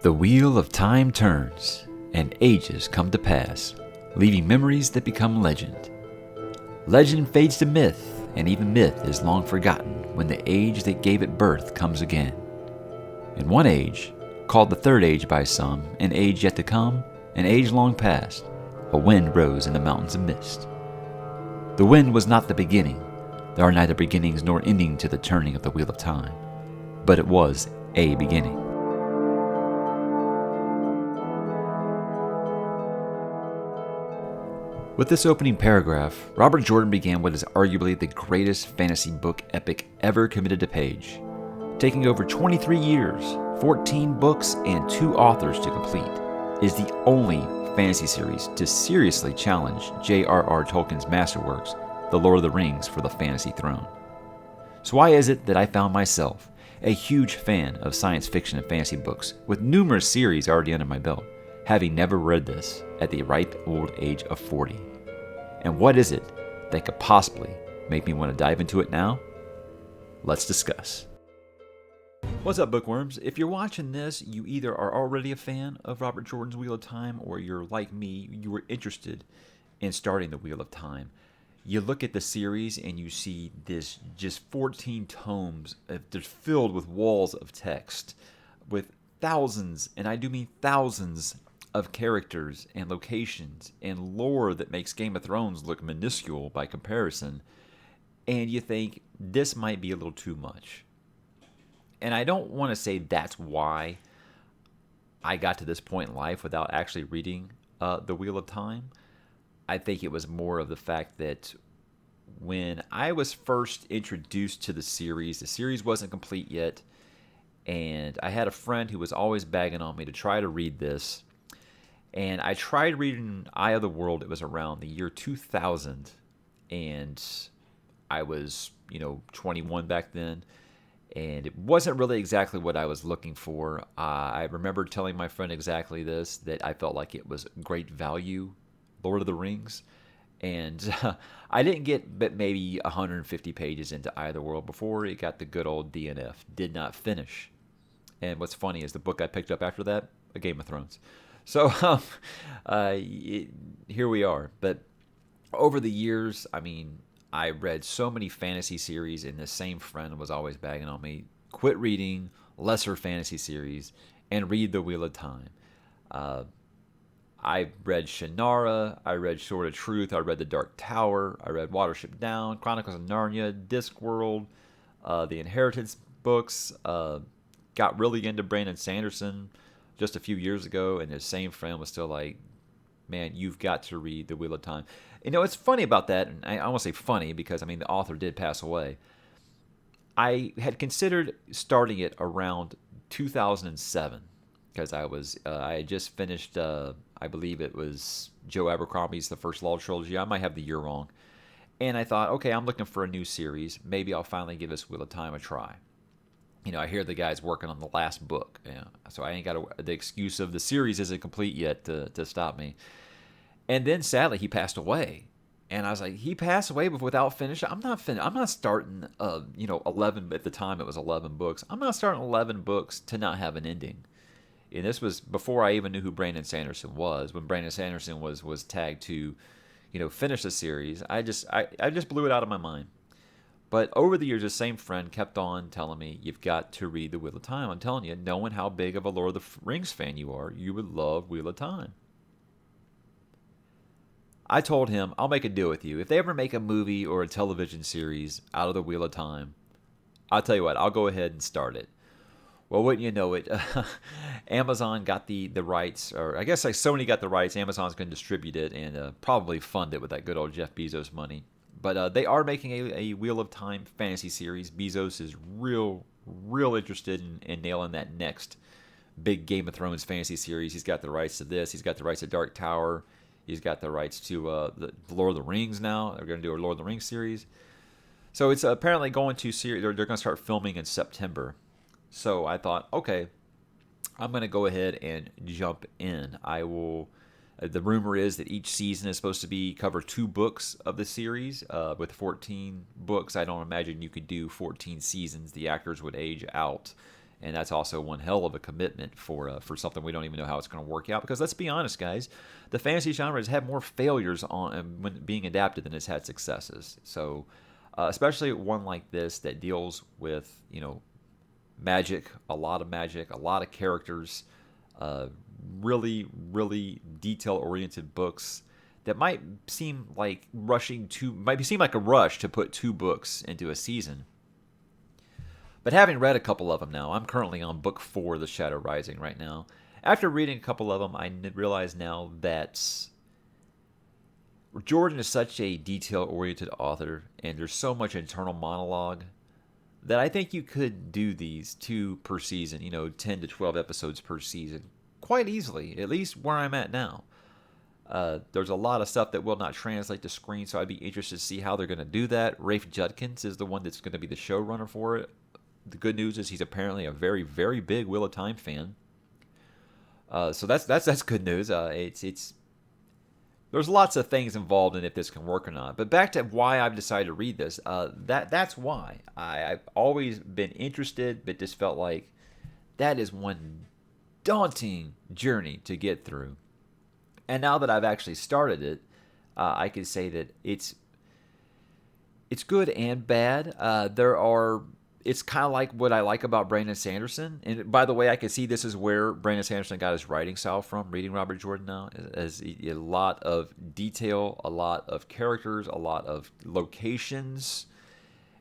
The wheel of time turns, and ages come to pass, leaving memories that become legend. Legend fades to myth, and even myth is long forgotten when the age that gave it birth comes again. In one age, called the third age by some, an age yet to come, an age long past, a wind rose in the mountains of mist. The wind was not the beginning. There are neither beginnings nor ending to the turning of the wheel of time, but it was a beginning. With this opening paragraph, Robert Jordan began what is arguably the greatest fantasy book epic ever committed to page, taking over 23 years, 14 books, and 2 authors to complete. It is the only fantasy series to seriously challenge J.R.R. Tolkien's masterworks, The Lord of the Rings, for the fantasy throne. So why is it that I found myself a huge fan of science fiction and fantasy books, with numerous series already under my belt, having never read this at the ripe old age of 40? And what is it that could possibly make me want to dive into it now? Let's discuss. What's up, bookworms? If you're watching this, you either are already a fan of Robert Jordan's Wheel of Time, or you're like me, you were interested in starting the Wheel of Time. You look at the series and you see this just 14 tomes. They're filled with walls of text, with thousands, and I do mean thousands, of characters and locations and lore that makes Game of Thrones look minuscule by comparison. And you think, this might be a little too much. And I don't want to say that's why I got to this point in life without actually reading The Wheel of Time. I think it was more of the fact that when I was first introduced to the series wasn't complete yet. And I had a friend who was always bagging on me to try to read this. And I tried reading Eye of the World. It was around the year 2000. And I was, 21 back then. And it wasn't really exactly what I was looking for. I remember telling my friend exactly this, that I felt like it was great value, Lord of the Rings. And I didn't get but maybe 150 pages into Eye of the World before it got the good old DNF. Did not finish. And what's funny is the book I picked up after that, A Game of Thrones. So here we are. But over the years, I read so many fantasy series, and the same friend was always bagging on me, quit reading lesser fantasy series and read The Wheel of Time. I read Shannara, I read Sword of Truth, I read The Dark Tower, I read Watership Down, Chronicles of Narnia, Discworld, the Inheritance books, got really into Brandon Sanderson just a few years ago, and his same friend was still like, man, you've got to read The Wheel of Time. It's funny about that, and I won't say funny because, the author did pass away. I had considered starting it around 2007 because I had just finished, I believe it was Joe Abercrombie's The First Law Trilogy. I might have the year wrong. And I thought, okay, I'm looking for a new series. Maybe I'll finally give this Wheel of Time a try. I hear the guy's working on the last book, so I ain't got the excuse of the series isn't complete yet to stop me. And then sadly he passed away, and I was like, he passed away without finishing. I'm not starting 11, at the time it was 11 books. I'm not starting 11 books to not have an ending. And this was before I even knew who Brandon Sanderson was. When Brandon Sanderson was tagged to, finish the series, I just blew it out of my mind. But over the years, the same friend kept on telling me, you've got to read The Wheel of Time. I'm telling you, knowing how big of a Lord of the Rings fan you are, you would love Wheel of Time. I told him, I'll make a deal with you. If they ever make a movie or a television series out of The Wheel of Time, I'll tell you what, I'll go ahead and start it. Well, wouldn't you know it, Amazon got the rights, or I guess like Sony got the rights. Amazon's going to distribute it and probably fund it with that good old Jeff Bezos money. But they are making a Wheel of Time fantasy series. Bezos is real interested in nailing that next big Game of Thrones fantasy series. He's got the rights to this. He's got the rights to Dark Tower. He's got the rights to the Lord of the Rings now. They're going to do a Lord of the Rings series. So it's apparently going to series. They're going to start filming in September. So I thought, okay, I'm going to go ahead and jump in. I will. The rumor is that each season is supposed to cover 2 books of the series. With 14 books, I don't imagine you could do 14 seasons. The actors would age out And that's also one hell of a commitment for something we don't even know how it's going to work out. Because let's be honest, guys, the fantasy genre has had more failures on when being adapted than it's had successes. So, especially one like this that deals with magic, a lot of characters, really, really detail-oriented books that might seem like seem like a rush to put 2 books into a season. But having read a couple of them now, I'm currently on book 4 of The Shadow Rising right now. After reading a couple of them, I realize now that Jordan is such a detail-oriented author, and there's so much internal monologue that I think you could do these 2 per season, 10 to 12 episodes per season, quite easily, at least where I'm at now. There's a lot of stuff that will not translate to screen, so I'd be interested to see how they're going to do that. Rafe Judkins is the one that's going to be the showrunner for it. The good news is he's apparently a very, very big Wheel of Time fan. So that's good news. It's there's lots of things involved in if this can work or not. But back to why I've decided to read this. That's why I've always been interested, but just felt like that is one daunting journey to get through. And now that I've actually started it, I can say that it's good and bad. It's kind of like what I like about Brandon Sanderson. And by the way, I can see this is where Brandon Sanderson got his writing style from, reading Robert Jordan now. As a lot of detail, a lot of characters, a lot of locations,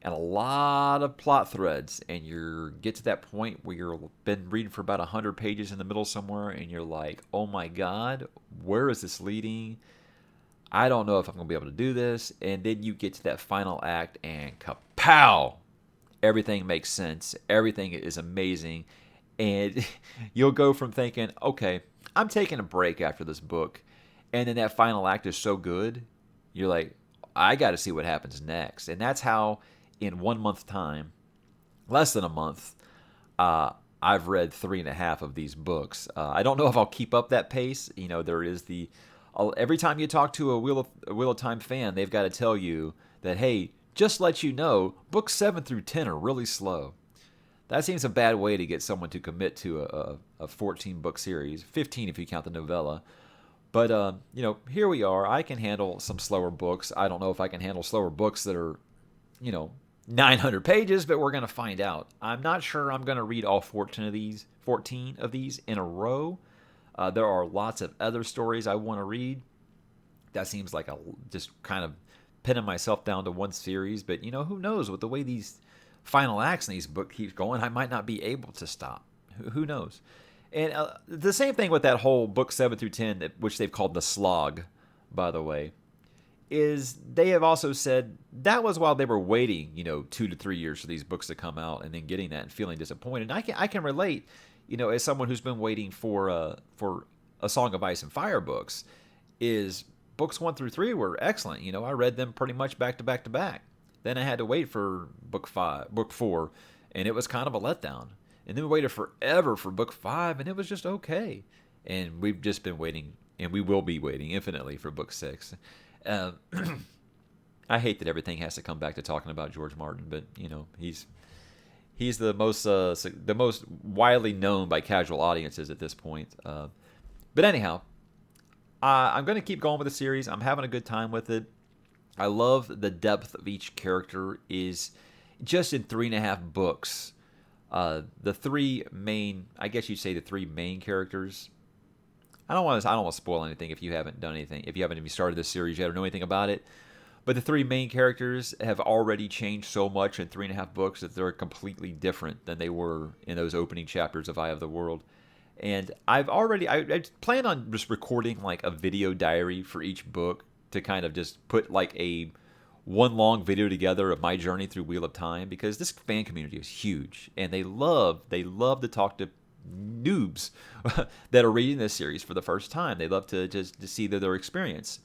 and a lot of plot threads. And you get to that point where you've been reading for about 100 pages in the middle somewhere, and you're like, oh my God, where is this leading? I don't know if I'm going to be able to do this. And then you get to that final act, and kapow! Everything makes sense. Everything is amazing. And you'll go from thinking, okay, I'm taking a break after this book. And then that final act is so good, you're like, I got to see what happens next. And that's how, in 1 month time, less than a month, I've read 3.5 of these books. I don't know if I'll keep up that pace. There is every time you talk to a Wheel of Time fan, they've got to tell you that, hey, just let you know, books 7 through 10 are really slow. That seems a bad way to get someone to commit to a 14-book series, 15 if you count the novella. But, here we are. I can handle some slower books. I don't know if I can handle slower books that are, 900 pages, but we're going to find out. I'm not sure I'm going to read all 14 of these in a row. There are lots of other stories I want to read. That seems like just kind of pinning myself down to one series, but who knows? With the way these final acts in these books keep going, I might not be able to stop. Who knows? And the same thing with that whole book 7 through 10, which they've called the slog, by the way, is they have also said that was while they were waiting, 2 to 3 years for these books to come out, and then getting that and feeling disappointed. And I can relate, as someone who's been waiting for a Song of Ice and Fire books, is books 1 through 3 were excellent. I read them pretty much back to back to back. Then I had to wait for book 4, and it was kind of a letdown. And then we waited forever for book 5, and it was just okay. And we've just been waiting, and we will be waiting infinitely for book 6. I hate that everything has to come back to talking about George Martin, but he's the most widely known by casual audiences at this point. But anyhow. I'm going to keep going with the series. I'm having a good time with it. I love the depth of each character is just in 3.5 books. The 3 main, I guess you'd say the 3 main characters. I don't want to spoil anything if you haven't done anything. If you haven't even started this series yet or know anything about it. But the 3 main characters have already changed so much in 3.5 books that they're completely different than they were in those opening chapters of Eye of the World. And I plan on just recording like a video diary for each book to kind of just put like a one long video together of my journey through Wheel of Time, because this fan community is huge and they love to talk to noobs that are reading this series for the first time. They love to see their experience.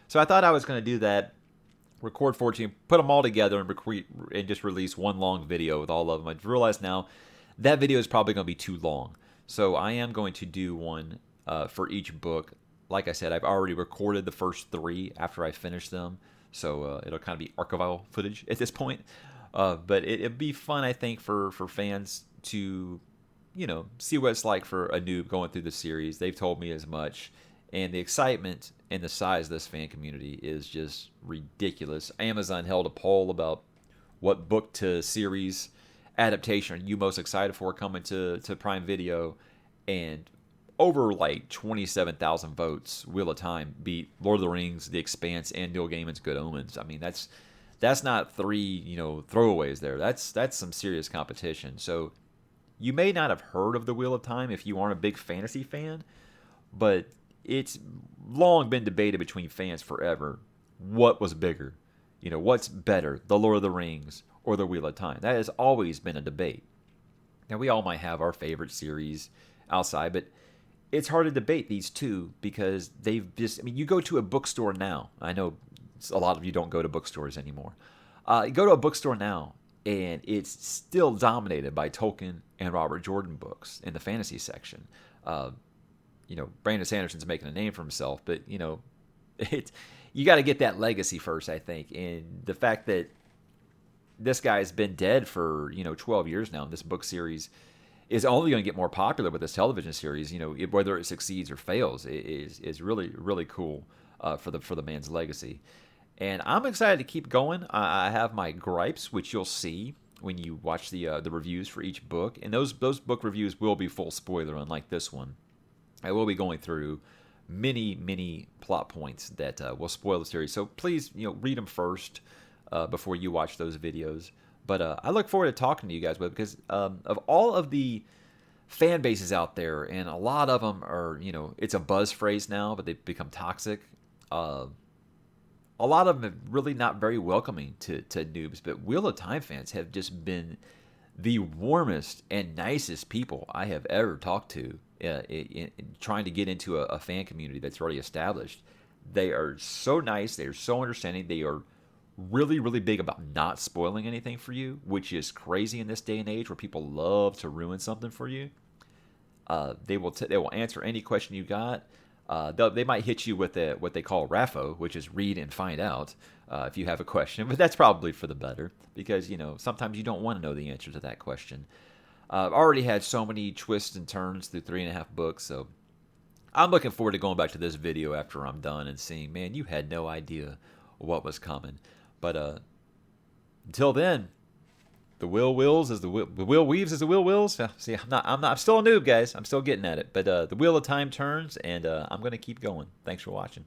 So I thought I was going to do that, record 14, put them all together and just release one long video with all of them. I realize now that video is probably going to be too long. So I am going to do one for each book. Like I said, I've already recorded the first 3 after I finish them. So it'll kind of be archival footage at this point. But it'd be fun, I think, for fans to see what it's like for a noob going through the series. They've told me as much. And the excitement and the size of this fan community is just ridiculous. Amazon held a poll about what book to series adaptation are you most excited for coming to Prime Video, and over like 27,000 votes, Wheel of Time beat Lord of the Rings, The Expanse, and Neil Gaiman's Good Omens. I mean, that's not three throwaways there. That's some serious competition. So you may not have heard of the Wheel of Time if you aren't a big fantasy fan, but it's long been debated between fans forever. What was bigger? What's better, The Lord of the Rings or The Wheel of Time? That has always been a debate. Now, we all might have our favorite series outside, but it's hard to debate these two because they've just, you go to a bookstore now. I know a lot of you don't go to bookstores anymore. You go to a bookstore now, and it's still dominated by Tolkien and Robert Jordan books in the fantasy section. Brandon Sanderson's making a name for himself, but you got to get that legacy first, I think. And the fact that this guy's been dead for 12 years now, and this book series is only going to get more popular with this television series. Whether it succeeds or fails is really, really cool for the man's legacy. And I'm excited to keep going. I have my gripes, which you'll see when you watch the reviews for each book, and those book reviews will be full spoiler, unlike this one. I will be going through many plot points that will spoil the series. So please, read them first before you watch those videos. But I look forward to talking to you guys because of all of the fan bases out there, and a lot of them are, it's a buzz phrase now, but they've become toxic. A lot of them are really not very welcoming to noobs, but Wheel of Time fans have just been the warmest and nicest people I have ever talked to in trying to get into a fan community that's already established. They are so nice. They are so understanding. They are really, really big about not spoiling anything for you, which is crazy in this day and age where people love to ruin something for you. They will answer any question you got. They might hit you with what they call RAFO, which is read and find out if you have a question. But that's probably for the better because, sometimes you don't want to know the answer to that question. I've already had so many twists and turns through 3.5 books, so I'm looking forward to going back to this video after I'm done and seeing, man, you had no idea what was coming. But until then, the wheel wills as the wheel weaves as the wheel wills. See, I'm still a noob, guys. I'm still getting at it. But the Wheel of Time turns, and I'm going to keep going. Thanks for watching.